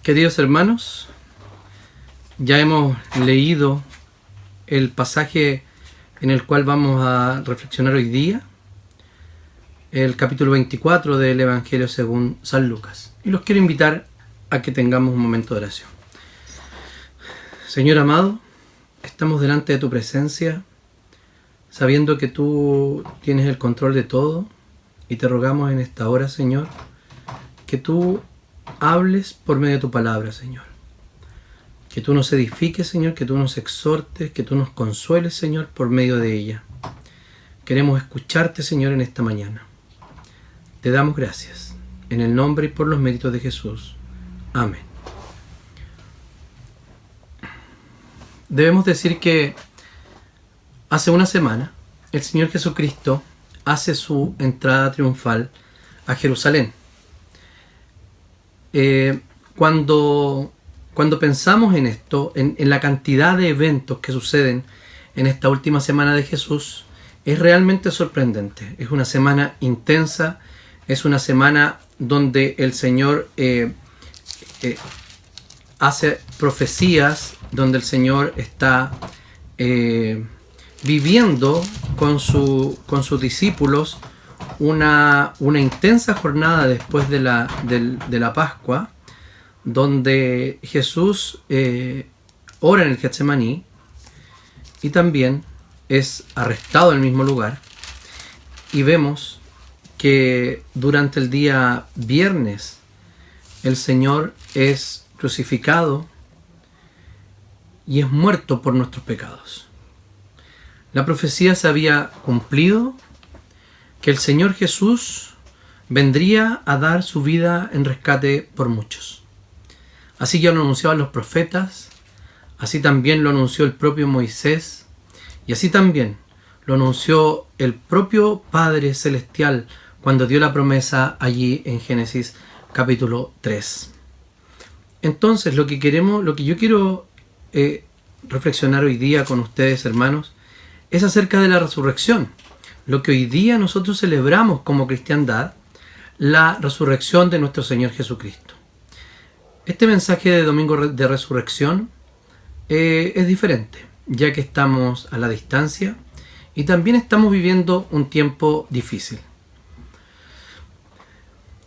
Queridos hermanos, ya hemos leído el pasaje en el cual vamos a reflexionar hoy día, el capítulo 24 del Evangelio según San Lucas. Y los quiero invitar a que tengamos un momento de oración. Señor amado, estamos delante de tu presencia, sabiendo que tú tienes el control de todo, y te rogamos en esta hora, Señor, que tú hables por medio de tu palabra, Señor. Que tú nos edifiques, Señor, que tú nos exhortes, que tú nos consueles, Señor, por medio de ella. Queremos escucharte, Señor, en esta mañana. Te damos gracias, en el nombre y por los méritos de Jesús. Amén. Debemos decir que hace una semana el Señor Jesucristo hace su entrada triunfal a Jerusalén. Cuando pensamos en esto, en la cantidad de eventos que suceden en esta última semana de Jesús, es realmente sorprendente. Es una semana intensa, es una semana donde el Señor hace profecías, donde el Señor está viviendo con sus discípulos una intensa jornada después de la Pascua, donde Jesús ora en el Getsemaní y también es arrestado en el mismo lugar. Y vemos que durante el día viernes el Señor es crucificado y es muerto por nuestros pecados. La profecía se había cumplido, que el Señor Jesús vendría a dar su vida en rescate por muchos. Así ya lo anunciaban los profetas, así también lo anunció el propio Moisés, y así también lo anunció el propio Padre Celestial cuando dio la promesa allí en Génesis capítulo 3. Entonces lo que yo quiero reflexionar hoy día con ustedes, hermanos, es acerca de la resurrección. Lo que hoy día nosotros celebramos como cristiandad, la resurrección de nuestro Señor Jesucristo. Este mensaje de Domingo de Resurrección es diferente, ya que estamos a la distancia y también estamos viviendo un tiempo difícil.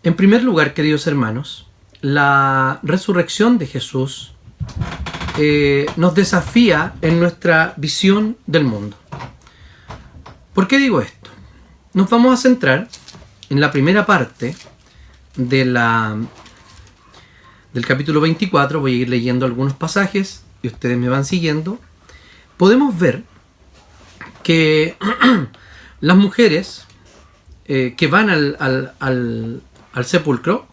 En primer lugar, queridos hermanos, la resurrección de Jesús nos desafía en nuestra visión del mundo. ¿Por qué digo esto? Nos vamos a centrar en la primera parte del capítulo 24. Voy a ir leyendo algunos pasajes y ustedes me van siguiendo. Podemos ver que las mujeres que van al sepulcro,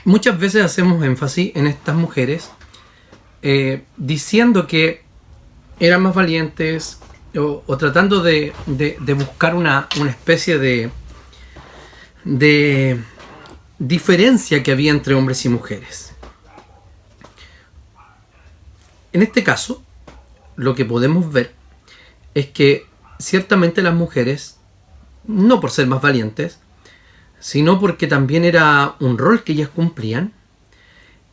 muchas veces hacemos énfasis en estas mujeres diciendo que eran más valientes o tratando de buscar una especie de diferencia que había entre hombres y mujeres. En este caso, lo que podemos ver es que ciertamente las mujeres, no por ser más valientes, sino porque también era un rol que ellas cumplían,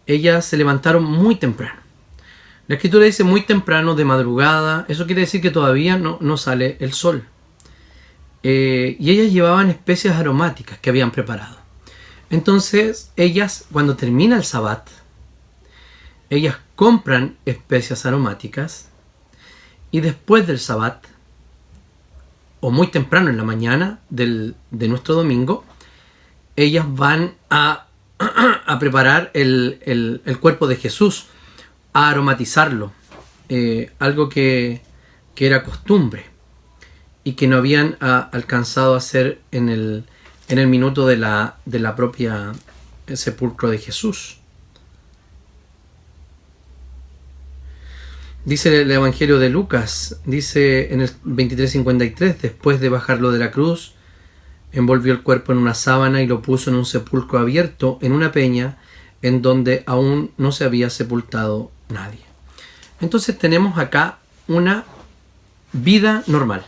ellas se levantaron muy temprano. La Escritura dice muy temprano, de madrugada. Eso quiere decir que todavía no sale el sol. Y ellas llevaban especias aromáticas que habían preparado. Entonces, ellas, cuando termina el Sabbat, ellas compran especias aromáticas y después del Sabbat, o muy temprano en la mañana de nuestro domingo, ellas van a preparar el cuerpo de Jesús, a aromatizarlo, algo que era costumbre y que no habían alcanzado a hacer en el minuto de la propia sepulcro de Jesús. Dice el Evangelio de Lucas, dice en el 23:53, después de bajarlo de la cruz, envolvió el cuerpo en una sábana y lo puso en un sepulcro abierto en una peña en donde aún no se había sepultado nadie. Entonces tenemos acá una vida normal.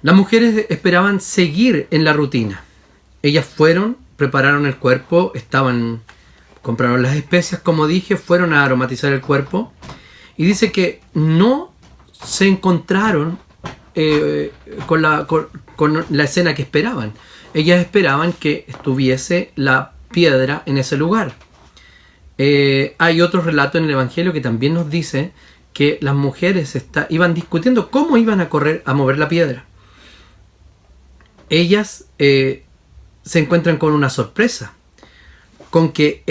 Las mujeres esperaban seguir en la rutina. Ellas fueron prepararon el cuerpo, compraron las especias, como dije, fueron a aromatizar el cuerpo. Y dice que no se encontraron con la escena que esperaban. Ellas esperaban que estuviese la piedra en ese lugar. Hay otro relato en el Evangelio que también nos dice que las mujeres iban discutiendo cómo iban a mover la piedra. Ellas se encuentran con una sorpresa, con que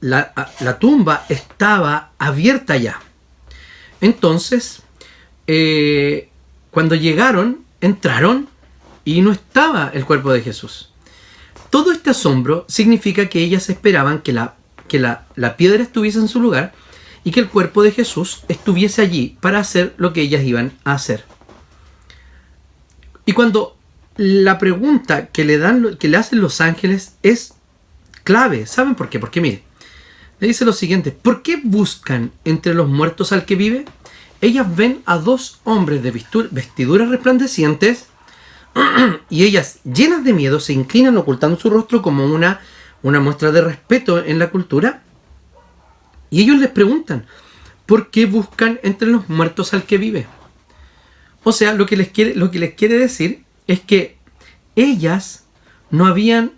la tumba estaba abierta ya. Entonces, cuando llegaron, entraron y no estaba el cuerpo de Jesús. Todo este asombro significa que ellas esperaban que la piedra estuviese en su lugar y que el cuerpo de Jesús estuviese allí para hacer lo que ellas iban a hacer. Y cuando la pregunta que le hacen los ángeles es clave, ¿saben por qué? Porque mire, le dice lo siguiente: ¿por qué buscan entre los muertos al que vive? Ellas ven a dos hombres de vestiduras resplandecientes y ellas, llenas de miedo, se inclinan ocultando su rostro como una muestra de respeto en la cultura. Y ellos les preguntan: ¿por qué buscan entre los muertos al que vive? O sea, lo que les quiere decir es que ellas no había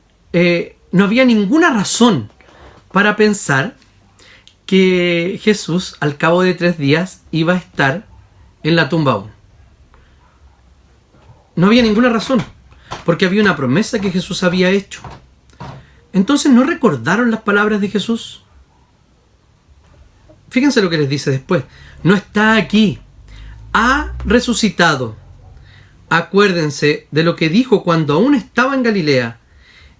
ninguna razón para pensar que Jesús, al cabo de 3 días, iba a estar en la tumba aún. No había ninguna razón, porque había una promesa que Jesús había hecho. Entonces, ¿no recordaron las palabras de Jesús? Fíjense lo que les dice después: no está aquí, ha resucitado. Acuérdense de lo que dijo cuando aún estaba en Galilea: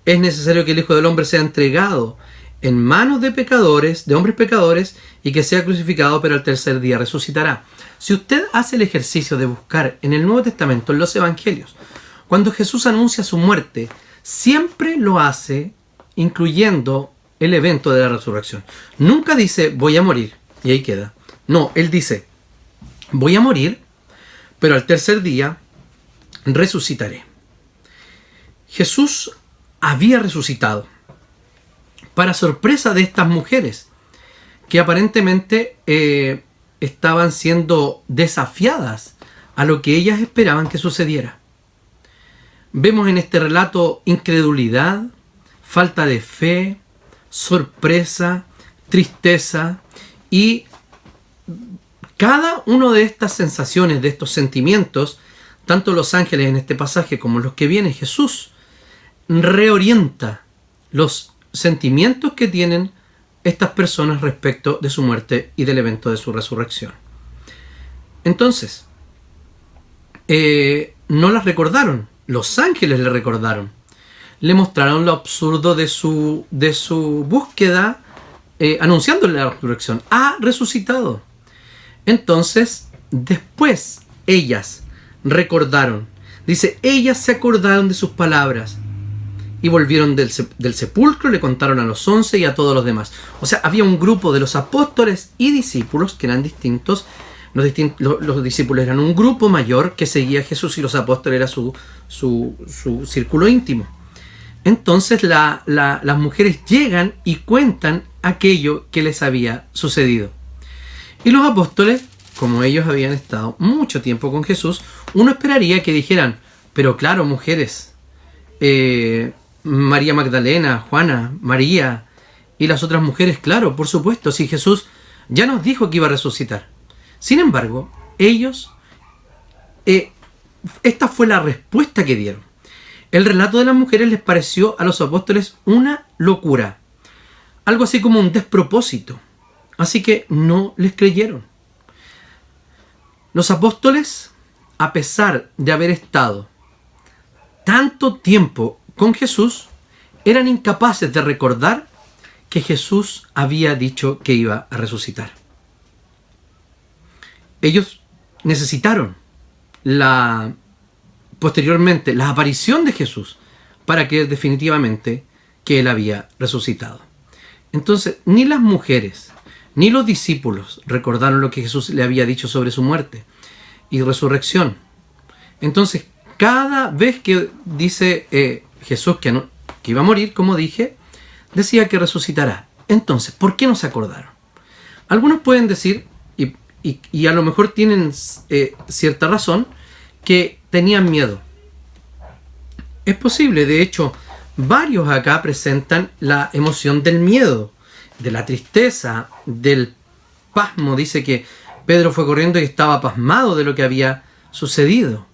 es necesario que el Hijo del Hombre sea entregado en manos de hombres pecadores, y que sea crucificado, pero al tercer día resucitará. Si usted hace el ejercicio de buscar en el Nuevo Testamento, en los Evangelios, cuando Jesús anuncia su muerte, siempre lo hace incluyendo el evento de la resurrección. Nunca dice voy a morir y ahí queda. No, él dice voy a morir, pero al tercer día resucitaré. Jesús había resucitado, para sorpresa de estas mujeres, que aparentemente estaban siendo desafiadas a lo que ellas esperaban que sucediera. Vemos en este relato incredulidad, falta de fe, sorpresa, tristeza, y cada una de estas sensaciones, de estos sentimientos, tanto los ángeles en este pasaje como los que viene Jesús, reorienta los sentimientos que tienen estas personas respecto de su muerte y del evento de su resurrección. Entonces, no las recordaron, los ángeles le recordaron, le mostraron lo absurdo de su búsqueda, anunciándole la resurrección. Ha resucitado. Entonces, después ellas recordaron, dice, ellas se acordaron de sus palabras y volvieron del sepulcro, le contaron a los 11 y a todos los demás. O sea, había un grupo de los apóstoles y discípulos que eran distintos. Los discípulos eran un grupo mayor que seguía a Jesús, y los apóstoles era su círculo íntimo. Entonces las mujeres llegan y cuentan aquello que les había sucedido. Y los apóstoles, como ellos habían estado mucho tiempo con Jesús, uno esperaría que dijeran: pero claro, mujeres, María Magdalena, Juana, María y las otras mujeres, claro, por supuesto, si Jesús ya nos dijo que iba a resucitar. Sin embargo, ellos, esta fue la respuesta que dieron. El relato de las mujeres les pareció a los apóstoles una locura, algo así como un despropósito, así que no les creyeron. Los apóstoles, a pesar de haber estado tanto tiempo con Jesús, eran incapaces de recordar que Jesús había dicho que iba a resucitar. Ellos necesitaron posteriormente la aparición de Jesús para creer definitivamente que Él había resucitado. Entonces, ni las mujeres ni los discípulos recordaron lo que Jesús le había dicho sobre su muerte y resurrección. Entonces, cada vez que dice Jesús, que iba a morir, como dije, decía que resucitará. Entonces, ¿por qué no se acordaron? Algunos pueden decir, y a lo mejor tienen cierta razón, que tenían miedo. Es posible, de hecho, varios acá presentan la emoción del miedo, de la tristeza, del pasmo. Dice que Pedro fue corriendo y estaba pasmado de lo que había sucedido.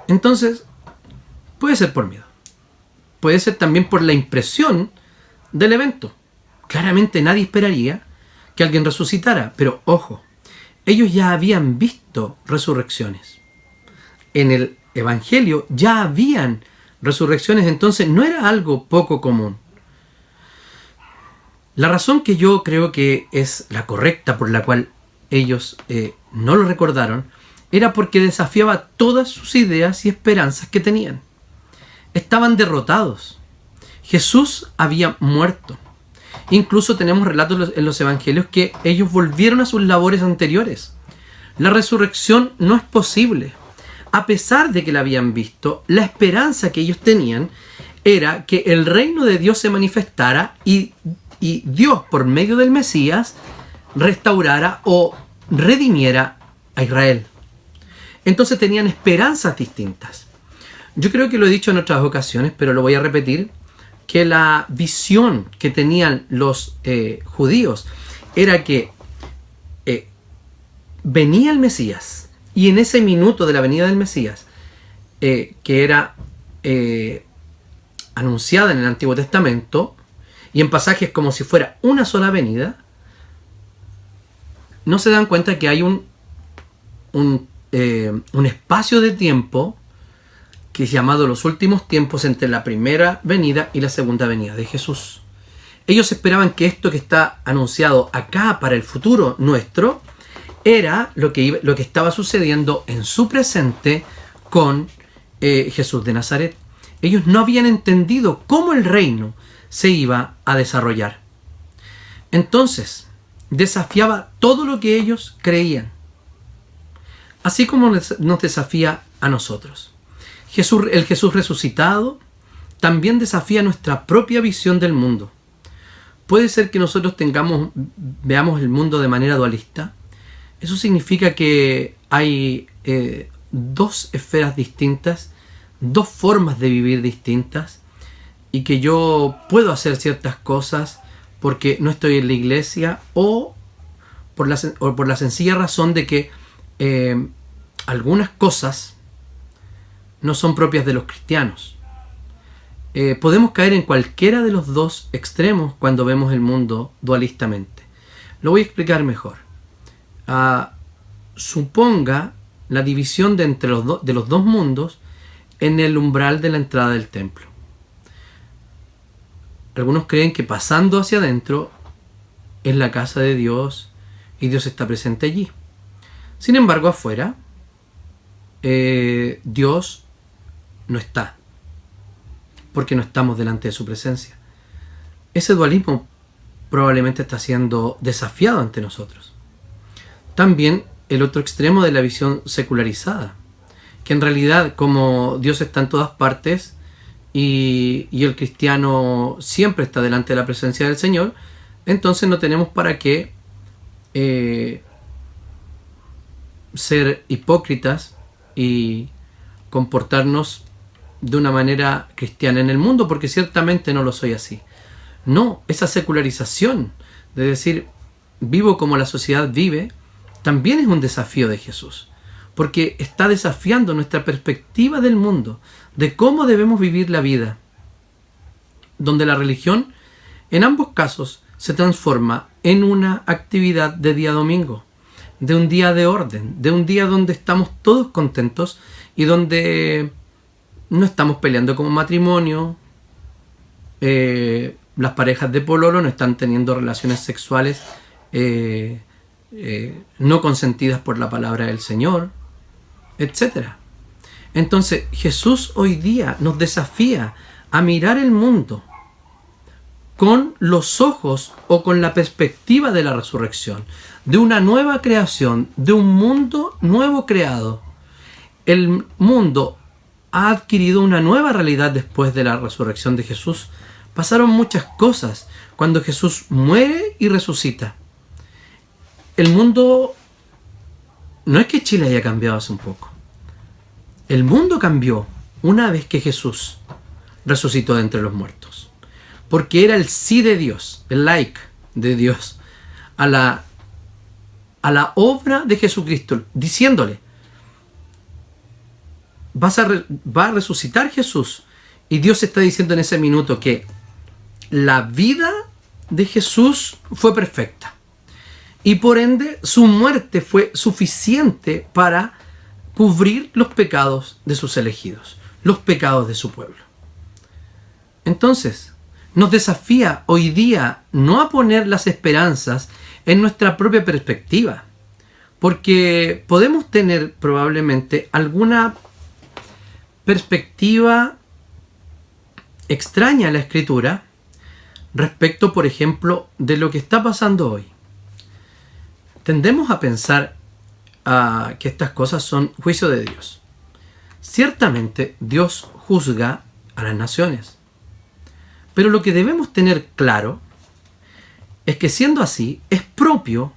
Entonces, puede ser por miedo. Puede ser también por la impresión del evento. Claramente nadie esperaría que alguien resucitara, pero ojo, ellos ya habían visto resurrecciones. En el Evangelio ya habían resurrecciones, entonces no era algo poco común. La razón que yo creo que es la correcta por la cual ellos no lo recordaron era porque desafiaba todas sus ideas y esperanzas que tenían. Estaban derrotados. Jesús había muerto. Incluso tenemos relatos en los evangelios que ellos volvieron a sus labores anteriores. La resurrección no es posible. A pesar de que la habían visto, la esperanza que ellos tenían era que el reino de Dios se manifestara y Dios, por medio del Mesías, restaurara o redimiera a Israel. Entonces tenían esperanzas distintas. Yo creo que lo he dicho en otras ocasiones, pero lo voy a repetir, que la visión que tenían los judíos era que venía el Mesías, y en ese minuto de la venida del Mesías, que era anunciada en el Antiguo Testamento, y en pasajes como si fuera una sola venida, no se dan cuenta que hay un espacio de tiempo que es llamado los últimos tiempos entre la primera venida y la segunda venida de Jesús. Ellos esperaban que esto que está anunciado acá para el futuro nuestro era lo que estaba sucediendo en su presente con Jesús de Nazaret. Ellos no habían entendido cómo el reino se iba a desarrollar. Entonces, desafiaba todo lo que ellos creían, así como nos desafía a nosotros. El Jesús resucitado también desafía nuestra propia visión del mundo. Puede ser que nosotros veamos el mundo de manera dualista. Eso significa que hay dos esferas distintas, dos formas de vivir distintas, y que yo puedo hacer ciertas cosas porque no estoy en la iglesia o por la sencilla razón de que algunas cosas no son propias de los cristianos. Podemos caer en cualquiera de los dos extremos cuando vemos el mundo dualistamente. Lo voy a explicar mejor. Suponga la división de los dos mundos en el umbral de la entrada del templo. Algunos creen que pasando hacia adentro es la casa de Dios y Dios está presente allí. Sin embargo, afuera Dios no está, porque no estamos delante de su presencia. Ese dualismo probablemente está siendo desafiado ante nosotros. También el otro extremo de la visión secularizada, que en realidad, como Dios está en todas partes y el cristiano siempre está delante de la presencia del Señor, entonces no tenemos para qué ser hipócritas y comportarnos de una manera cristiana en el mundo, porque ciertamente no lo soy así. No, esa secularización de decir vivo como la sociedad vive también es un desafío de Jesús, porque está desafiando nuestra perspectiva del mundo, de cómo debemos vivir la vida, donde la religión en ambos casos se transforma en una actividad de día domingo, de un día de orden, de un día donde estamos todos contentos y donde no estamos peleando como matrimonio, las parejas de pololo no están teniendo relaciones sexuales no consentidas por la palabra del Señor, etc. Entonces Jesús hoy día nos desafía a mirar el mundo con los ojos o con la perspectiva de la resurrección, de una nueva creación, de un mundo nuevo creado. El mundo ha adquirido una nueva realidad después de la resurrección de Jesús. Pasaron muchas cosas cuando Jesús muere y resucita. El mundo, no es que Chile haya cambiado hace un poco. El mundo cambió una vez que Jesús resucitó de entre los muertos. Porque era el sí de Dios, el like de Dios a la obra de Jesucristo, diciéndole: va a resucitar Jesús. Y Dios está diciendo en ese minuto que la vida de Jesús fue perfecta. Y por ende, su muerte fue suficiente para cubrir los pecados de sus elegidos, los pecados de su pueblo. Entonces, nos desafía hoy día no a poner las esperanzas en nuestra propia perspectiva, porque podemos tener probablemente alguna perspectiva extraña a la Escritura respecto, por ejemplo, de lo que está pasando hoy. Tendemos a pensar que estas cosas son juicio de Dios. Ciertamente Dios juzga a las naciones, pero lo que debemos tener claro es que, siendo así, es propio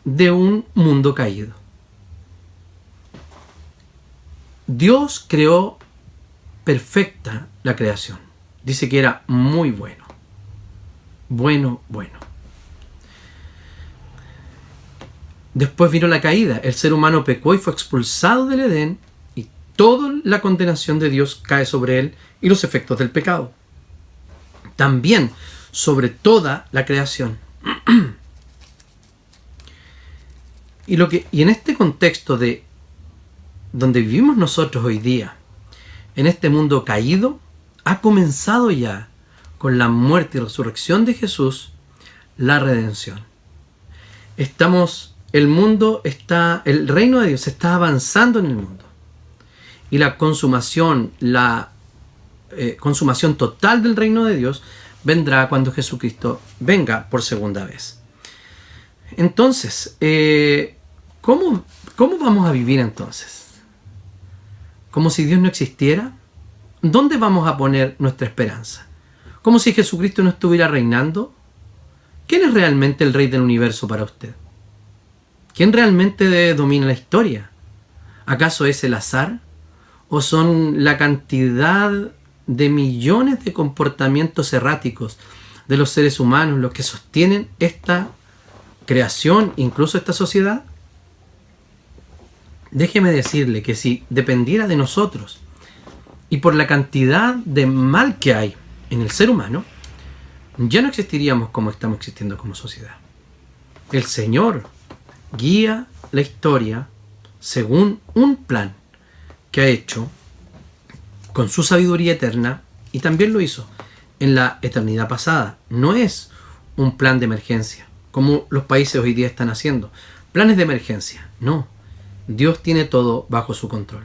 de un mundo caído. Dios creó perfecta la creación. Dice que era muy bueno. Bueno. Después vino la caída. El ser humano pecó y fue expulsado del Edén, y toda la condenación de Dios cae sobre él y los efectos del pecado. También sobre toda la creación. Y en este contexto de donde vivimos nosotros hoy día, en este mundo caído, ha comenzado ya con la muerte y resurrección de Jesús la redención. El reino de Dios está avanzando en el mundo, y la consumación total del reino de Dios vendrá cuando Jesucristo venga por segunda vez. Entonces, ¿cómo vamos a vivir entonces? ¿Como si Dios no existiera? ¿Dónde vamos a poner nuestra esperanza? ¿Como si Jesucristo no estuviera reinando? ¿Quién es realmente el rey del universo para usted? ¿Quién realmente domina la historia? ¿Acaso es el azar? ¿O son la cantidad de millones de comportamientos erráticos de los seres humanos los que sostienen esta creación, incluso esta sociedad? Déjeme decirle que si dependiera de nosotros y por la cantidad de mal que hay en el ser humano, ya no existiríamos como estamos existiendo como sociedad. El Señor guía la historia según un plan que ha hecho con su sabiduría eterna, y también lo hizo en la eternidad pasada. No es un plan de emergencia, como los países hoy día están haciendo. Planes de emergencia, no. Dios tiene todo bajo su control.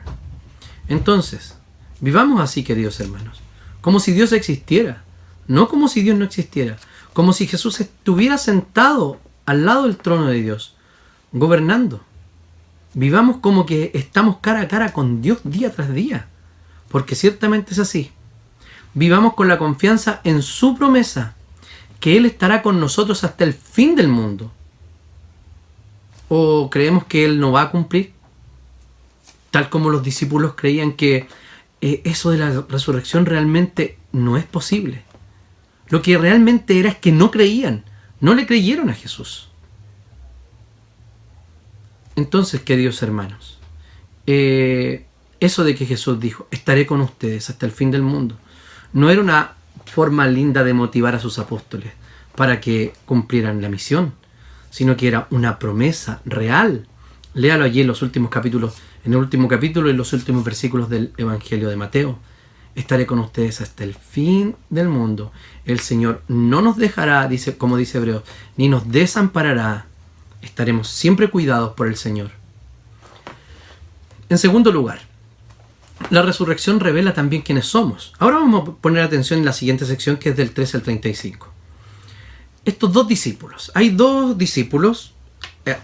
Entonces, vivamos así, queridos hermanos, como si Dios existiera, no como si Dios no existiera, como si Jesús estuviera sentado al lado del trono de Dios, gobernando. Vivamos como que estamos cara a cara con Dios día tras día, porque ciertamente es así. Vivamos con la confianza en su promesa, que Él estará con nosotros hasta el fin del mundo. ¿O creemos que Él no va a cumplir? Tal como los discípulos creían que eso de la resurrección realmente no es posible. Lo que realmente era es que no creían, no le creyeron a Jesús. Entonces, queridos hermanos, eso de que Jesús dijo, estaré con ustedes hasta el fin del mundo, no era una forma linda de motivar a sus apóstoles para que cumplieran la misión, sino que era una promesa real. Léalo allí en los últimos capítulos, en el último capítulo y los últimos versículos del Evangelio de Mateo. Estaré con ustedes hasta el fin del mundo. El Señor no nos dejará, dice, como dice Hebreos, ni nos desamparará. Estaremos siempre cuidados por el Señor. En segundo lugar, la resurrección revela también quiénes somos. Ahora vamos a poner atención en la siguiente sección, que es del 13 al 35. Estos dos discípulos. Hay dos discípulos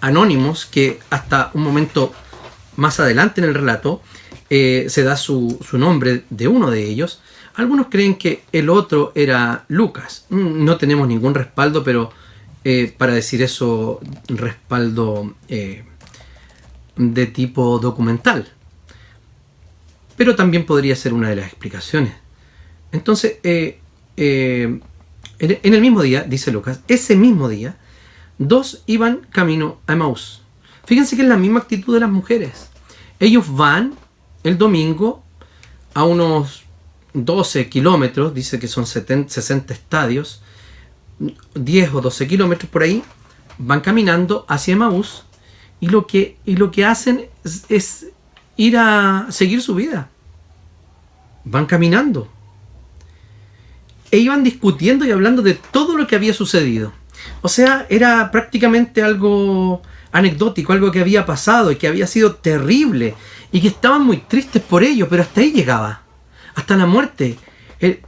anónimos que hasta un momento más adelante en el relato se da su nombre de uno de ellos. Algunos creen que el otro era Lucas. No tenemos ningún respaldo, pero para decir eso, respaldo de tipo documental. Pero también podría ser una de las explicaciones. Entonces, en el mismo día, dice Lucas, ese mismo día, dos iban camino a Emaús. Fíjense que es la misma actitud de las mujeres. Ellos van el domingo a unos 12 kilómetros, dice que son 60 estadios, 10 o 12 kilómetros por ahí, van caminando hacia Emaús y lo que hacen es ir a seguir su vida. Van caminando. E iban discutiendo y hablando de todo lo que había sucedido. O sea, era prácticamente algo anecdótico, algo que había pasado y que había sido terrible y que estaban muy tristes por ello, pero hasta ahí llegaba, hasta la muerte.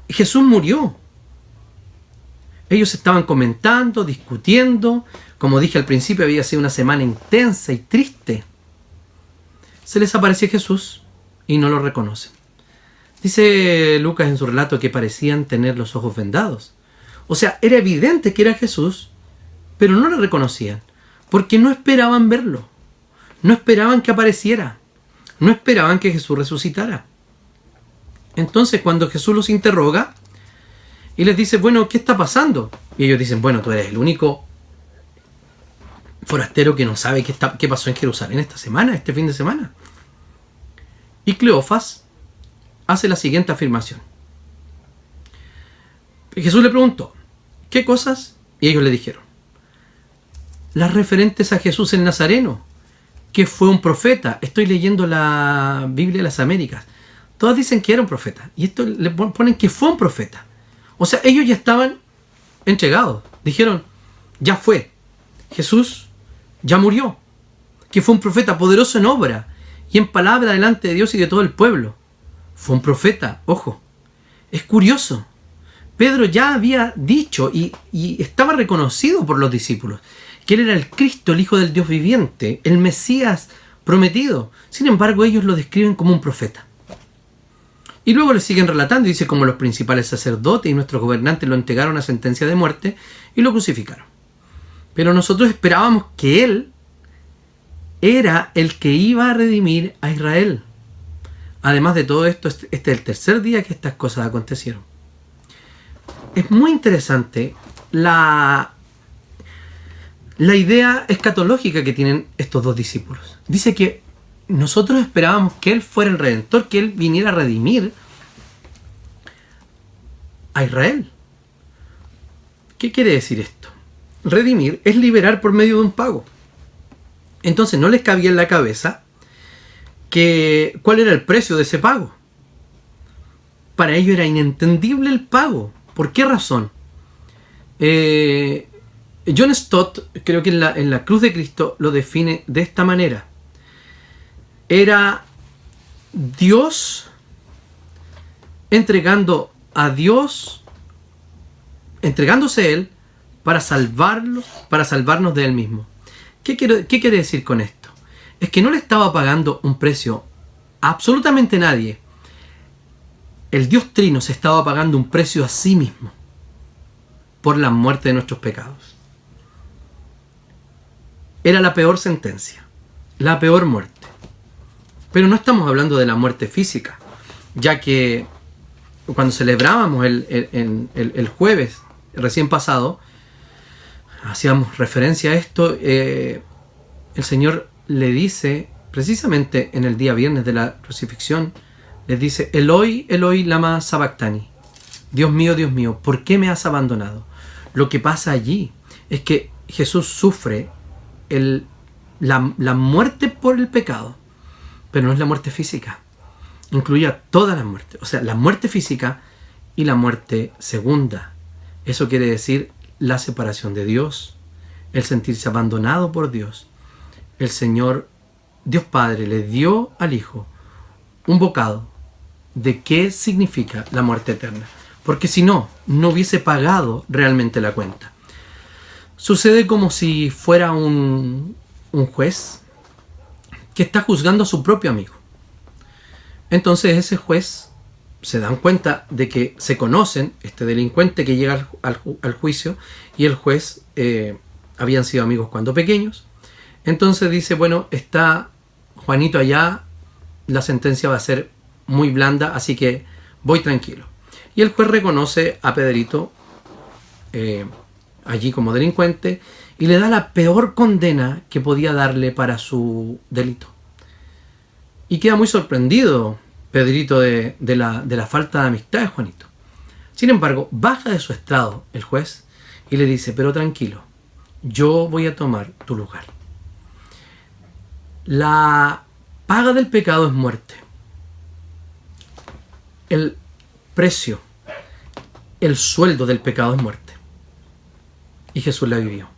Jesús murió. Ellos estaban comentando, discutiendo. Como dije al principio, había sido una semana intensa y triste. Se les apareció Jesús y no lo reconocen. Dice Lucas en su relato que parecían tener los ojos vendados. O sea, era evidente que era Jesús, pero no lo reconocían, porque no esperaban verlo. No esperaban que apareciera. No esperaban que Jesús resucitara. Entonces, cuando Jesús los interroga y les dice, bueno, ¿qué está pasando? Y ellos dicen, bueno, tú eres el único forastero que no sabe qué pasó en Jerusalén esta semana, este fin de semana. Y Cleofas hace la siguiente afirmación. Jesús le preguntó, ¿qué cosas? Y ellos le dijeron, las referentes a Jesús el Nazareno, que fue un profeta. Estoy leyendo la Biblia de las Américas. Todas dicen que era un profeta. Y esto le ponen que fue un profeta. O sea, ellos ya estaban entregados. Dijeron, ya fue. Jesús ya murió. Que fue un profeta poderoso en obra y en palabra delante de Dios y de todo el pueblo. Fue un profeta, ojo. Es curioso. Pedro ya había dicho y estaba reconocido por los discípulos que él era el Cristo, el Hijo del Dios viviente, el Mesías prometido. Sin embargo, ellos lo describen como un profeta. Y luego le siguen relatando, y dice, como los principales sacerdotes y nuestros gobernantes lo entregaron a sentencia de muerte y lo crucificaron. Pero nosotros esperábamos que él era el que iba a redimir a Israel. Además de todo esto, este es el tercer día que estas cosas acontecieron. Es muy interesante la idea escatológica que tienen estos dos discípulos. Dice que nosotros esperábamos que él fuera el redentor, que él viniera a redimir a Israel. ¿Qué quiere decir esto? Redimir es liberar por medio de un pago. Entonces no les cabía en la cabeza cuál era el precio de ese pago. Para ellos era inentendible el pago. ¿Por qué razón? John Stott, creo que en la cruz de Cristo lo define de esta manera. Era Dios entregándose Él para salvarnos de Él mismo. ¿Qué quiere decir con esto? Es que no le estaba pagando un precio a absolutamente nadie. El Dios Trino se estaba pagando un precio a sí mismo por la muerte de nuestros pecados. Era la peor sentencia, la peor muerte. Pero no estamos hablando de la muerte física, ya que cuando celebrábamos el jueves recién pasado, hacíamos referencia a esto, el Señor le dice, precisamente en el día viernes de la crucifixión, les dice, Eloi, Eloi, lama sabactani. Dios mío, ¿por qué me has abandonado? Lo que pasa allí es que Jesús sufre la muerte por el pecado, pero no es la muerte física. Incluía todas las muertes, o sea, la muerte física y la muerte segunda. Eso quiere decir la separación de Dios, el sentirse abandonado por Dios. El Señor, Dios Padre, le dio al Hijo un bocado de qué significa la muerte eterna. Porque si no hubiese pagado realmente la cuenta. Sucede como si fuera un juez que está juzgando a su propio amigo. Entonces ese juez se dan cuenta de que se conocen, este delincuente que llega al juicio y el juez habían sido amigos cuando pequeños. Entonces dice, bueno, está Juanito allá, la sentencia va a ser muy blanda, así que voy tranquilo. Y el juez reconoce a Pedrito allí como delincuente y le da la peor condena que podía darle para su delito. Y queda muy sorprendido Pedrito de la falta de amistad de Juanito. Sin embargo, baja de su estrado el juez y le dice, pero tranquilo, yo voy a tomar tu lugar. La paga del pecado es muerte. El precio, el sueldo del pecado es muerte. Y Jesús la vivió.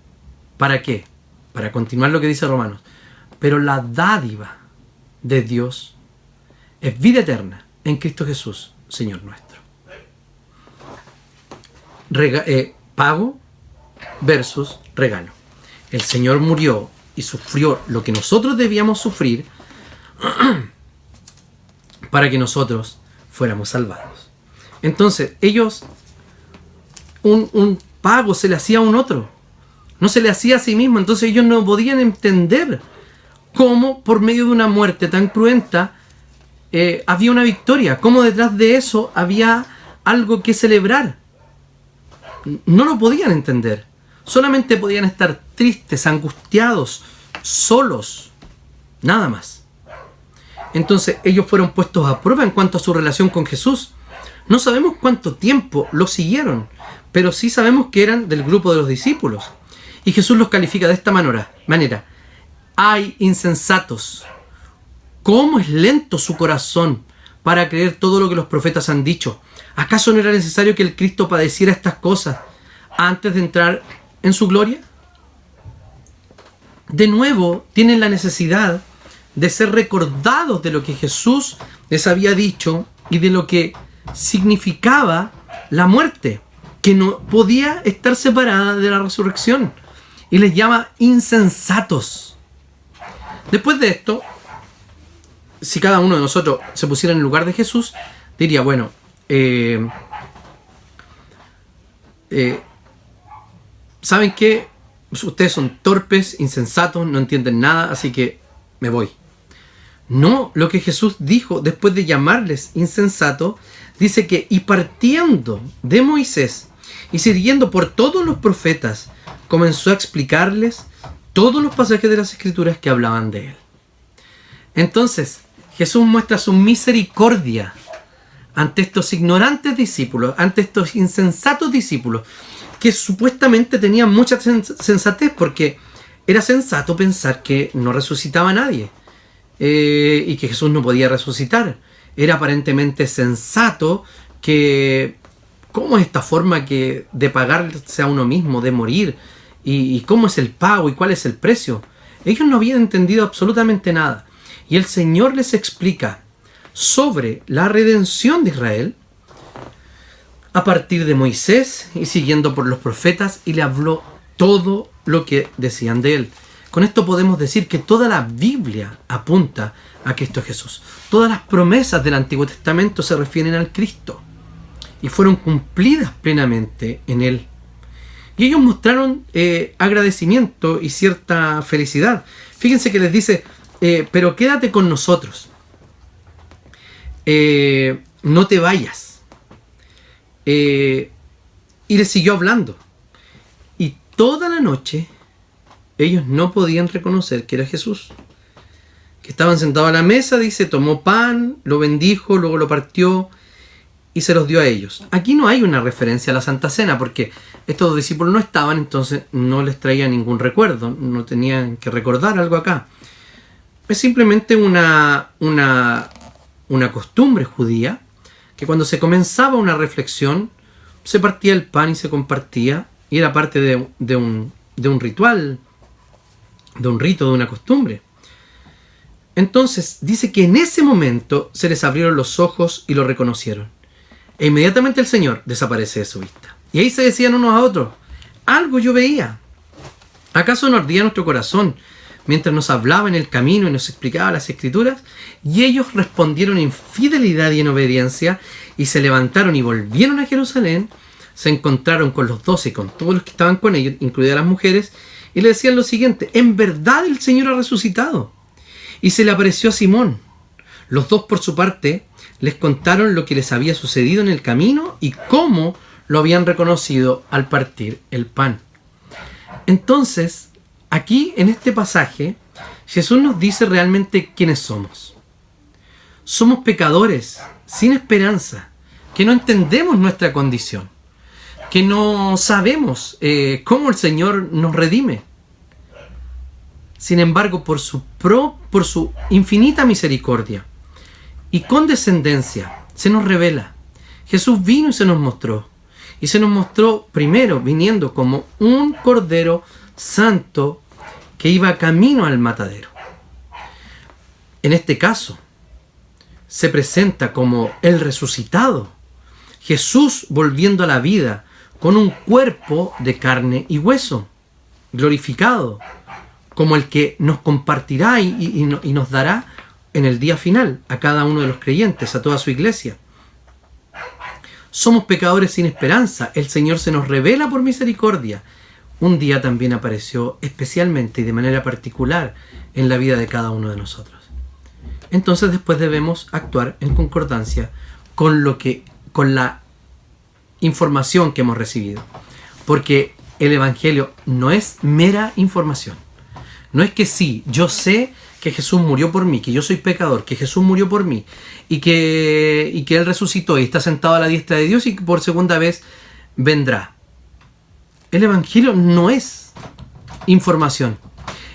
¿Para qué? Para continuar lo que dice Romanos. Pero la dádiva de Dios es vida eterna en Cristo Jesús, Señor nuestro. Pago versus regalo. El Señor murió y sufrió lo que nosotros debíamos sufrir para que nosotros fuéramos salvados. Entonces, ellos, un pago se le hacía a un otro, no se le hacía a sí mismo. Entonces ellos no podían entender cómo por medio de una muerte tan cruenta había una victoria, cómo detrás de eso había algo que celebrar. No lo podían entender. Solamente podían estar tristes, angustiados, solos, nada más. Entonces ellos fueron puestos a prueba en cuanto a su relación con Jesús. No sabemos cuánto tiempo lo siguieron, pero sí sabemos que eran del grupo de los discípulos. Y Jesús los califica de esta manera. ¡Ay, insensatos! ¿Cómo es lento su corazón para creer todo lo que los profetas han dicho? ¿Acaso no era necesario que el Cristo padeciera estas cosas antes de entrar en su gloria? De nuevo, tienen la necesidad de ser recordados de lo que Jesús les había dicho y de lo que significaba la muerte, que no podía estar separada de la resurrección. Y les llama insensatos. Después de esto, si cada uno de nosotros se pusiera en el lugar de Jesús, diría, bueno, ¿saben qué? Ustedes son torpes, insensatos, no entienden nada, así que me voy. No, lo que Jesús dijo después de llamarles insensatos, dice que y partiendo de Moisés y siguiendo por todos los profetas, comenzó a explicarles todos los pasajes de las Escrituras que hablaban de él. Entonces, Jesús muestra su misericordia ante estos ignorantes discípulos, ante estos insensatos discípulos, que supuestamente tenían mucha sensatez, porque era sensato pensar que no resucitaba a nadie y que Jesús no podía resucitar. Era aparentemente sensato que ¿cómo es esta forma de pagarse a uno mismo, de morir? ¿Y cómo es el pago? ¿Y cuál es el precio? Ellos no habían entendido absolutamente nada. Y el Señor les explica sobre la redención de Israel a partir de Moisés y siguiendo por los profetas, y le habló todo lo que decían de él. Con esto podemos decir que toda la Biblia apunta a Cristo Jesús. Todas las promesas del Antiguo Testamento se refieren al Cristo y fueron cumplidas plenamente en él. Y ellos mostraron agradecimiento y cierta felicidad. Fíjense que les dice, pero quédate con nosotros. No te vayas. Y les siguió hablando. Y toda la noche ellos no podían reconocer que era Jesús. Que estaban sentados a la mesa, dice, tomó pan, lo bendijo, luego lo partió y se los dio a ellos. Aquí no hay una referencia a la Santa Cena, porque estos dos discípulos no estaban, entonces no les traía ningún recuerdo, no tenían que recordar algo acá. Es simplemente una costumbre judía, que cuando se comenzaba una reflexión, se partía el pan y se compartía, y era parte de un ritual, de un rito, de una costumbre. Entonces dice que en ese momento se les abrieron los ojos y lo reconocieron. E inmediatamente el Señor desaparece de su vista. Y ahí se decían unos a otros, algo yo veía. ¿Acaso no ardía nuestro corazón mientras nos hablaba en el camino y nos explicaba las Escrituras, y ellos respondieron en fidelidad y en obediencia, y se levantaron y volvieron a Jerusalén, se encontraron con los 12 y con todos los que estaban con ellos, incluidas las mujeres, y le decían lo siguiente: en verdad el Señor ha resucitado, y se le apareció a Simón. Los dos, por su parte, les contaron lo que les había sucedido en el camino y cómo lo habían reconocido al partir el pan. Entonces, aquí en este pasaje, Jesús nos dice realmente quiénes somos. Somos pecadores, sin esperanza, que no entendemos nuestra condición, que no sabemos cómo el Señor nos redime. Sin embargo, por su infinita misericordia y condescendencia, se nos revela. Jesús vino y se nos mostró. Y se nos mostró primero viniendo como un Cordero Santo que iba camino al matadero. En este caso, se presenta como el resucitado. Jesús volviendo a la vida con un cuerpo de carne y hueso, glorificado, como el que nos compartirá y nos dará en el día final a cada uno de los creyentes, a toda su iglesia. Somos pecadores sin esperanza. El Señor se nos revela por misericordia. Un día también apareció especialmente y de manera particular en la vida de cada uno de nosotros. Entonces después debemos actuar en concordancia con la información que hemos recibido. Porque el Evangelio no es mera información. No es que sí, yo sé que Jesús murió por mí, que yo soy pecador, que Jesús murió por mí y que Él resucitó y está sentado a la diestra de Dios y que por segunda vez vendrá. El Evangelio no es información.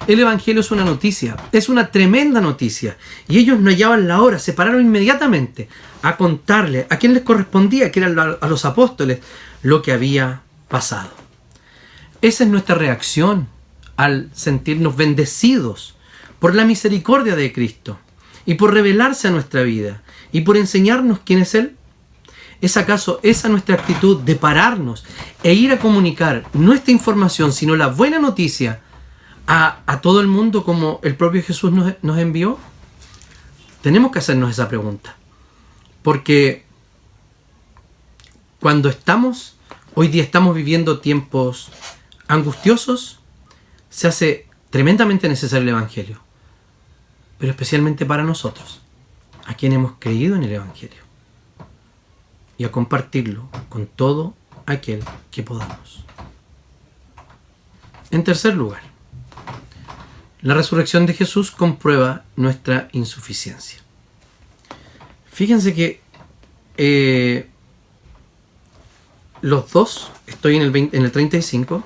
El Evangelio es una noticia, es una tremenda noticia. Y ellos no hallaban la hora, se pararon inmediatamente a contarle a quien les correspondía, que eran a los apóstoles, lo que había pasado. Esa es nuestra reacción al sentirnos bendecidos por la misericordia de Cristo y por revelarse a nuestra vida y por enseñarnos quién es Él. ¿Es acaso esa nuestra actitud de pararnos e ir a comunicar nuestra información, sino la buena noticia, a todo el mundo como el propio Jesús nos envió? Tenemos que hacernos esa pregunta. Porque cuando hoy día estamos viviendo tiempos angustiosos, se hace tremendamente necesario el Evangelio. Pero especialmente para nosotros, a quienes hemos creído en el Evangelio. Y a compartirlo con todo aquel que podamos. En tercer lugar, la resurrección de Jesús comprueba nuestra insuficiencia. Fíjense que los dos, estoy en el 35,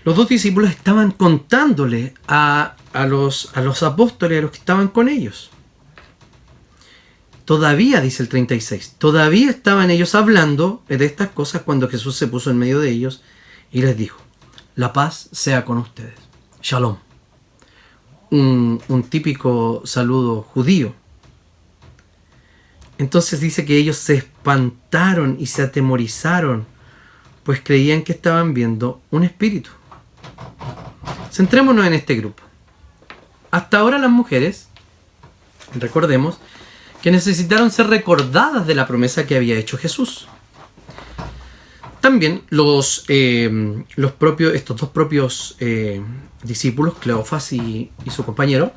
los dos discípulos estaban contándole a los apóstoles, a los que estaban con ellos. Todavía, dice el 36, todavía estaban ellos hablando de estas cosas cuando Jesús se puso en medio de ellos y les dijo: la paz sea con ustedes. Shalom. Un típico saludo judío. Entonces dice que ellos se espantaron y se atemorizaron, pues creían que estaban viendo un espíritu. Centrémonos en este grupo. Hasta ahora las mujeres, recordemos, que necesitaron ser recordadas de la promesa que había hecho Jesús. También estos dos propios discípulos, Cleofas y su compañero,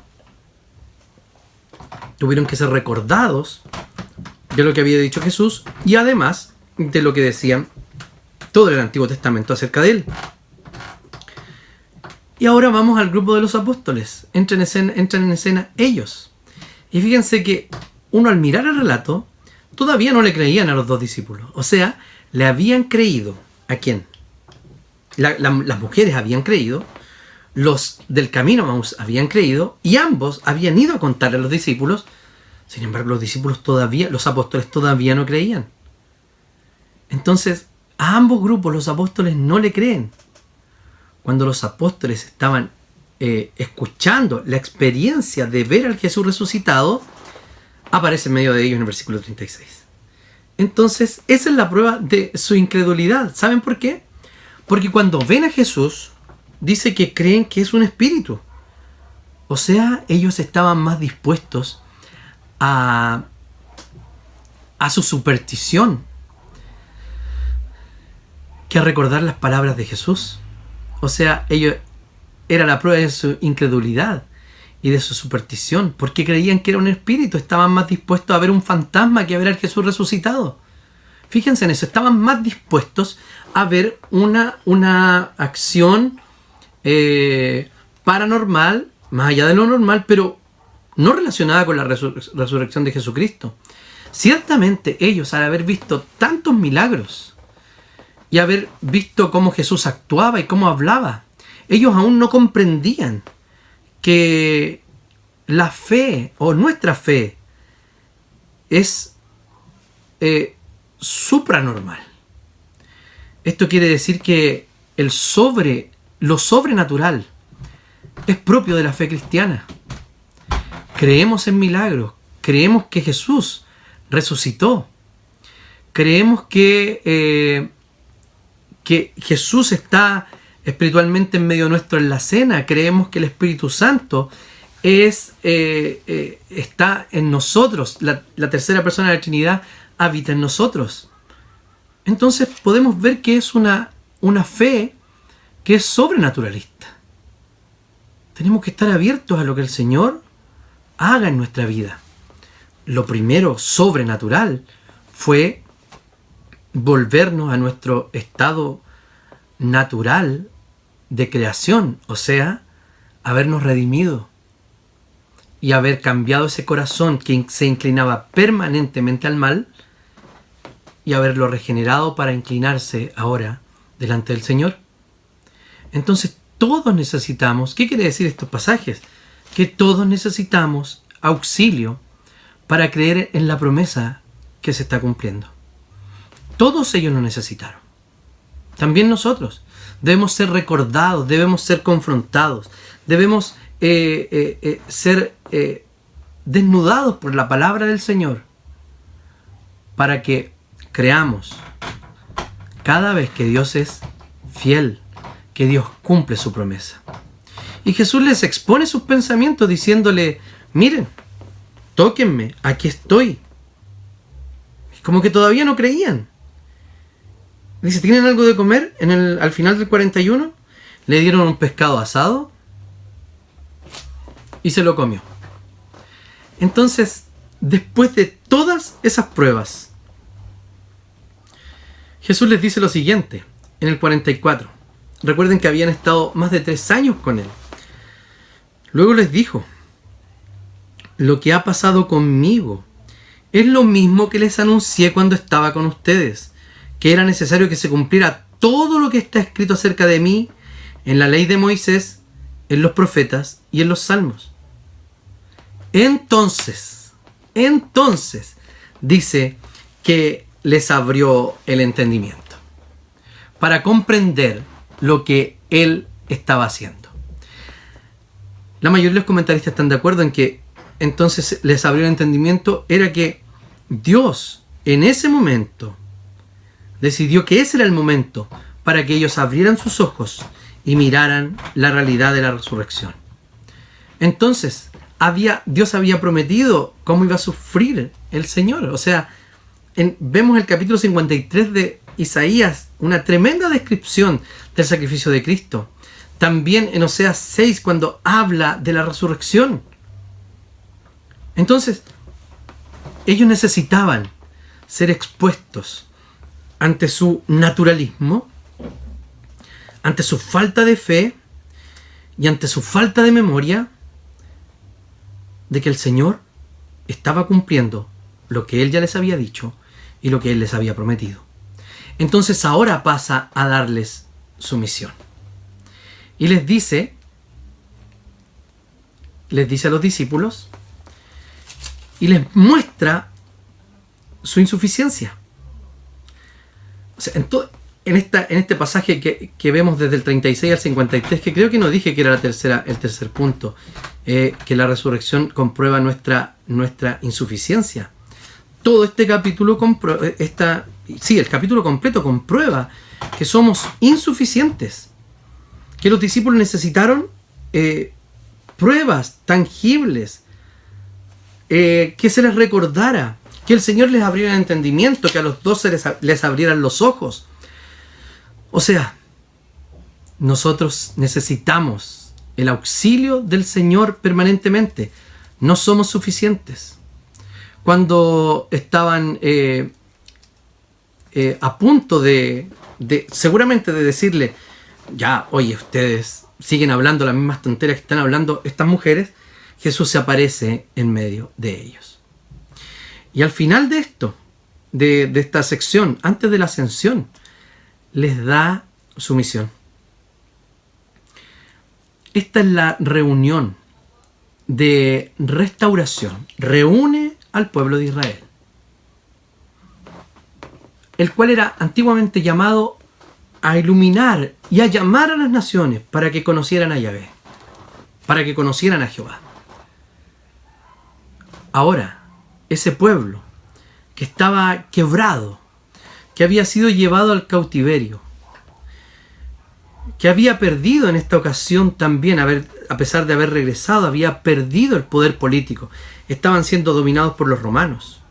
tuvieron que ser recordados de lo que había dicho Jesús y además de lo que decían todo el Antiguo Testamento acerca de él. Y ahora vamos al grupo de los apóstoles. Entran en escena ellos. Y fíjense que uno, al mirar el relato, todavía no le creían a los dos discípulos. O sea, le habían creído. ¿A quién? Las mujeres habían creído, los del camino habían creído, y ambos habían ido a contarle a los discípulos. Sin embargo, los apóstoles todavía no creían. Entonces, a ambos grupos los apóstoles no le creen. Cuando los apóstoles estaban escuchando la experiencia de ver al Jesús resucitado, aparece en medio de ellos en el versículo 36. Entonces, esa es la prueba de su incredulidad. ¿Saben por qué? Porque cuando ven a Jesús, dice que creen que es un espíritu. O sea, ellos estaban más dispuestos a su superstición que a recordar las palabras de Jesús. O sea, ellos era la prueba de su incredulidad y de su superstición, porque creían que era un espíritu. Estaban más dispuestos a ver un fantasma que a ver al Jesús resucitado. Fíjense en eso, estaban más dispuestos a ver una acción paranormal, más allá de lo normal, pero no relacionada con la resurrección de Jesucristo. Ciertamente ellos, al haber visto tantos milagros y haber visto cómo Jesús actuaba y cómo hablaba, ellos aún no comprendían que la fe o nuestra fe es supranormal. Esto quiere decir que lo sobrenatural es propio de la fe cristiana. Creemos en milagros, creemos que Jesús resucitó, creemos que Jesús está espiritualmente en medio nuestro en la cena, creemos que el Espíritu Santo está en nosotros, la tercera persona de la Trinidad habita en nosotros. Entonces podemos ver que es una fe que es sobrenaturalista. Tenemos que estar abiertos a lo que el Señor haga en nuestra vida. Lo primero sobrenatural fue volvernos a nuestro estado natural de creación, o sea, habernos redimido y haber cambiado ese corazón que se inclinaba permanentemente al mal y haberlo regenerado para inclinarse ahora delante del Señor. Entonces todos necesitamos, ¿qué quiere decir estos pasajes? Que todos necesitamos auxilio para creer en la promesa que se está cumpliendo. Todos ellos lo necesitaron. También nosotros. Debemos ser recordados, debemos ser confrontados, debemos ser desnudados por la palabra del Señor para que creamos cada vez que Dios es fiel, que Dios cumple su promesa. Y Jesús les expone sus pensamientos diciéndole, miren, tóquenme, aquí estoy. Como que todavía no creían. Dice, ¿tienen algo de comer? Al final del 41 le dieron un pescado asado y se lo comió. Entonces, después de todas esas pruebas, Jesús les dice lo siguiente, en el 44. Recuerden que habían estado más de 3 años con Él. Luego les dijo, lo que ha pasado conmigo es lo mismo que les anuncié cuando estaba con ustedes, que era necesario que se cumpliera todo lo que está escrito acerca de mí en la ley de Moisés, en los profetas y en los salmos. Entonces, dice que les abrió el entendimiento para comprender lo que Él estaba haciendo. La mayoría de los comentaristas están de acuerdo en que entonces les abrió el entendimiento, era que Dios en ese momento decidió que ese era el momento para que ellos abrieran sus ojos y miraran la realidad de la resurrección. Entonces, Dios había prometido cómo iba a sufrir el Señor. O sea, vemos el capítulo 53 de Isaías, una tremenda descripción del sacrificio de Cristo. También en Oseas 6, cuando habla de la resurrección. Entonces, ellos necesitaban ser expuestos ante su naturalismo, ante su falta de fe y ante su falta de memoria de que el Señor estaba cumpliendo lo que Él ya les había dicho y lo que Él les había prometido. Entonces ahora pasa a darles su misión. Y les dice a los discípulos y les muestra su insuficiencia. O sea, en este pasaje que vemos desde el 36 al 53, que creo que no dije que era el tercer punto, que la resurrección comprueba nuestra insuficiencia. Todo este capítulo el capítulo completo comprueba que somos insuficientes, que los discípulos necesitaron pruebas tangibles, que se les recordara, que el Señor les abriera el entendimiento, que a los 12 les abrieran los ojos. O sea, nosotros necesitamos el auxilio del Señor permanentemente. No somos suficientes. Cuando estaban a punto seguramente de decirle, ya, oye, ustedes siguen hablando las mismas tonterías que están hablando estas mujeres, Jesús se aparece en medio de ellos. Y al final de esto, de esta sección, antes de la ascensión, les da su misión. Esta es la reunión de restauración. Reúne al pueblo de Israel, el cual era antiguamente llamado a iluminar y a llamar a las naciones para que conocieran a Yahvé, para que conocieran a Jehová. Ahora, ese pueblo que estaba quebrado, que había sido llevado al cautiverio, que había perdido en esta ocasión también, a pesar de haber regresado, había perdido el poder político. Estaban siendo dominados por los romanos.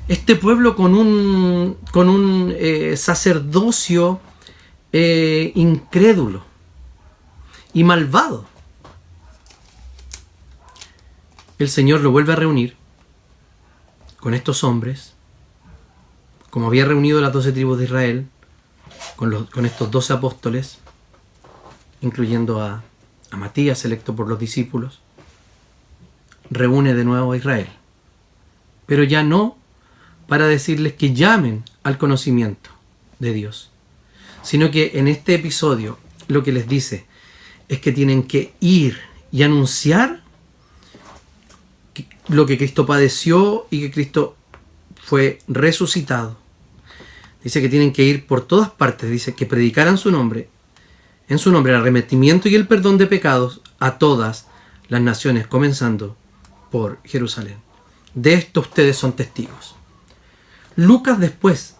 Este pueblo con un sacerdocio incrédulo y malvado. El Señor lo vuelve a reunir con estos hombres, como había reunido las 12 tribus de Israel, con estos 12 apóstoles, incluyendo a Matías, electo por los discípulos. Reúne de nuevo a Israel, pero ya no para decirles que llamen al conocimiento de Dios, sino que en este episodio lo que les dice es que tienen que ir y anunciar lo que Cristo padeció y que Cristo fue resucitado. Dice que tienen que ir por todas partes, dice que predicaran su nombre, en su nombre el arrepentimiento y el perdón de pecados a todas las naciones, comenzando por Jerusalén. De esto ustedes son testigos. Lucas después,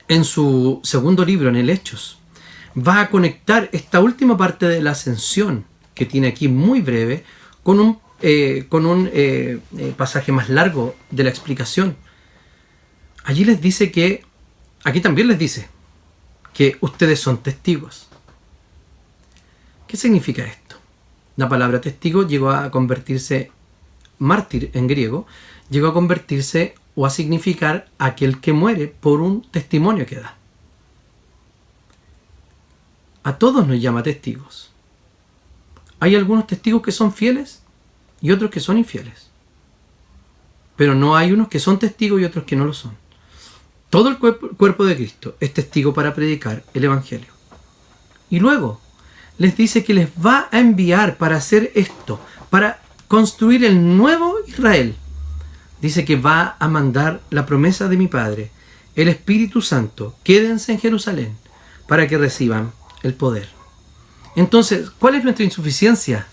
en su segundo libro, en el Hechos, va a conectar esta última parte de la ascensión, que tiene aquí muy breve, con un pasaje más largo de la explicación. Allí les dice que, aquí también les dice, que ustedes son testigos. ¿Qué significa esto? La palabra testigo llegó a convertirse, mártir en griego, llegó a convertirse o a significar aquel que muere por un testimonio que da. A todos nos llama testigos. Hay algunos testigos que son fieles y otros que son infieles. Pero no hay unos que son testigos y otros que no lo son. Todo el cuerpo de Cristo es testigo para predicar el Evangelio. Y luego les dice que les va a enviar para hacer esto, para construir el nuevo Israel. Dice que va a mandar la promesa de mi Padre, el Espíritu Santo. Quédense en Jerusalén para que reciban el poder. Entonces, ¿cuál es nuestra insuficiencia?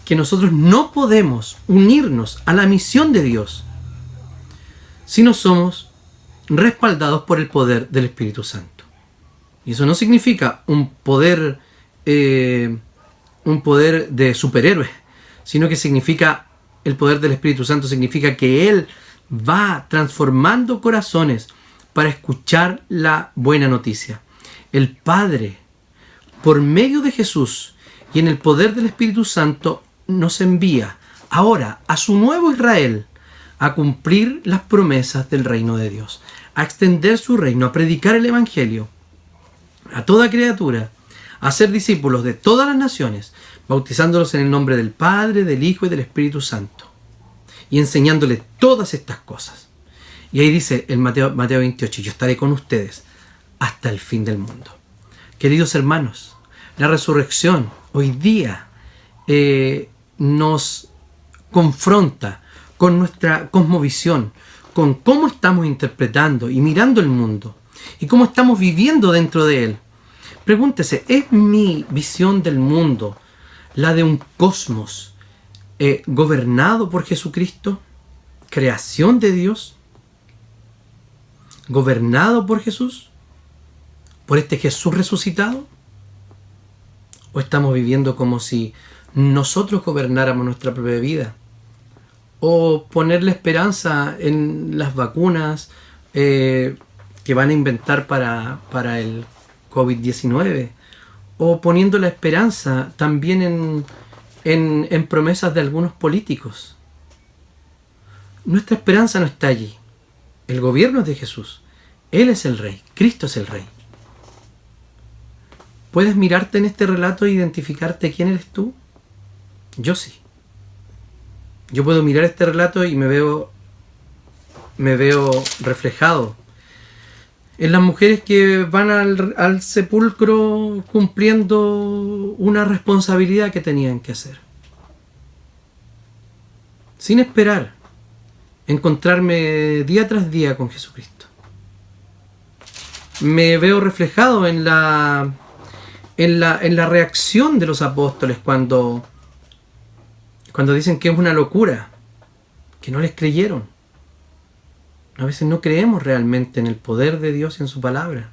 Que nosotros no podemos unirnos a la misión de Dios si no somos respaldados por el poder del Espíritu Santo. Y eso no significa un poder de superhéroe, sino que significa, el poder del Espíritu Santo significa que Él va transformando corazones para escuchar la buena noticia. El Padre, por medio de Jesús y en el poder del Espíritu Santo, nos envía ahora a su nuevo Israel a cumplir las promesas del reino de Dios, a extender su reino, a predicar el Evangelio a toda criatura, a ser discípulos de todas las naciones, bautizándolos en el nombre del Padre, del Hijo y del Espíritu Santo, y enseñándoles todas estas cosas. Y ahí dice en Mateo 28, yo estaré con ustedes hasta el fin del mundo. Queridos hermanos, la resurrección hoy día nos confronta con nuestra cosmovisión, con cómo estamos interpretando y mirando el mundo y cómo estamos viviendo dentro de él. Pregúntese, ¿es mi visión del mundo la de un cosmos gobernado por Jesucristo? ¿Creación de Dios? ¿Gobernado por Jesús? ¿Por este Jesús resucitado? ¿O estamos viviendo como si nosotros gobernáramos nuestra propia vida? ¿O poner la esperanza en las vacunas que van a inventar para el COVID-19? ¿O poniendo la esperanza también en promesas de algunos políticos? Nuestra esperanza no está allí. El gobierno es de Jesús. Él es el Rey. Cristo es el Rey. ¿Puedes mirarte en este relato e identificarte quién eres tú? Yo sí. Yo puedo mirar este relato y me veo reflejado en las mujeres que van al sepulcro cumpliendo una responsabilidad que tenían que hacer. Sin esperar encontrarme día tras día con Jesucristo. Me veo reflejado en la reacción de los apóstoles cuando dicen que es una locura, que no les creyeron. A veces no creemos realmente en el poder de Dios y en su palabra.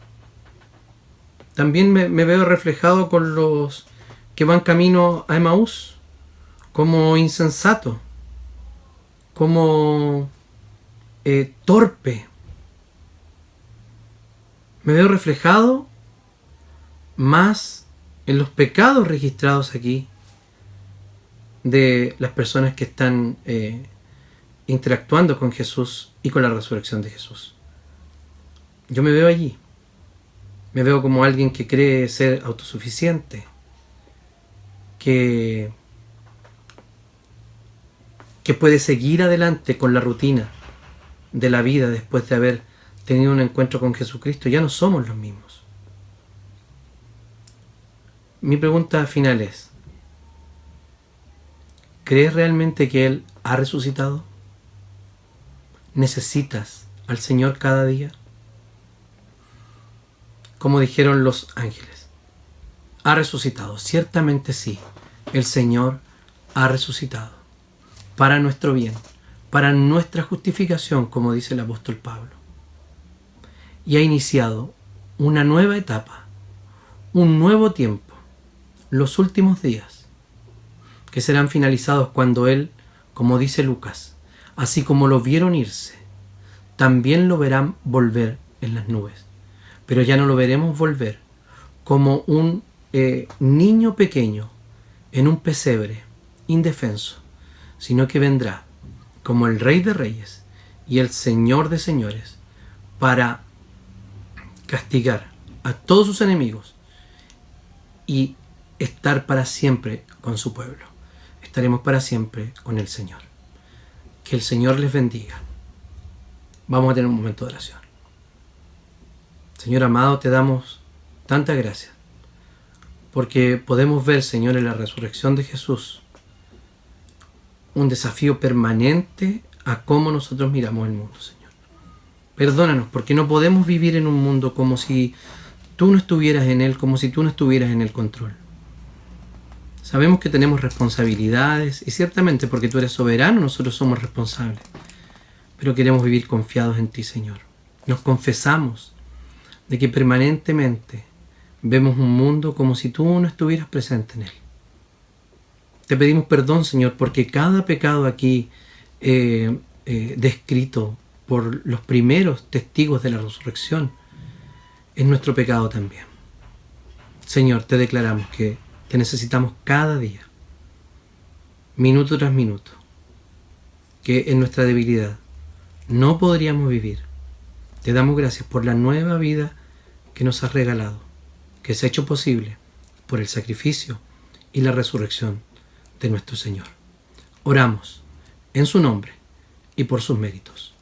También me veo reflejado con los que van camino a Emaús, como insensato, como torpe. Me veo reflejado más en los pecados registrados aquí de las personas que están interactuando con Jesús y con la resurrección de Jesús. Yo me veo allí. Me veo como alguien que cree ser autosuficiente, que puede seguir adelante con la rutina de la vida después de haber tenido un encuentro con Jesucristo. Ya no somos los mismos. Mi pregunta final es: ¿crees realmente que Él ha resucitado? ¿Necesitas al Señor cada día? Como dijeron los ángeles, ¿ha resucitado? Ciertamente sí, el Señor ha resucitado. Para nuestro bien, para nuestra justificación, como dice el apóstol Pablo. Y ha iniciado una nueva etapa, un nuevo tiempo, los últimos días, que serán finalizados cuando Él, como dice Lucas, así como lo vieron irse, también lo verán volver en las nubes. Pero ya no lo veremos volver como un niño pequeño en un pesebre, indefenso, sino que vendrá como el Rey de Reyes y el Señor de Señores para castigar a todos sus enemigos y estar para siempre con su pueblo. Estaremos para siempre con el Señor. Que el Señor les bendiga. Vamos a tener un momento de oración. Señor amado, te damos tantas gracias porque podemos ver, Señor, en la resurrección de Jesús un desafío permanente a cómo nosotros miramos el mundo, Señor. Perdónanos porque no podemos vivir en un mundo como si tú no estuvieras en él, como si tú no estuvieras en el control. Sabemos que tenemos responsabilidades y ciertamente porque tú eres soberano nosotros somos responsables, pero queremos vivir confiados en ti, Señor. Nos confesamos de que permanentemente vemos un mundo como si tú no estuvieras presente en él. Te pedimos perdón, Señor, porque cada pecado aquí descrito por los primeros testigos de la resurrección es nuestro pecado también. Señor, te declaramos que te necesitamos cada día, minuto tras minuto, que en nuestra debilidad no podríamos vivir. Te damos gracias por la nueva vida que nos has regalado, que se ha hecho posible por el sacrificio y la resurrección de nuestro Señor. Oramos en su nombre y por sus méritos.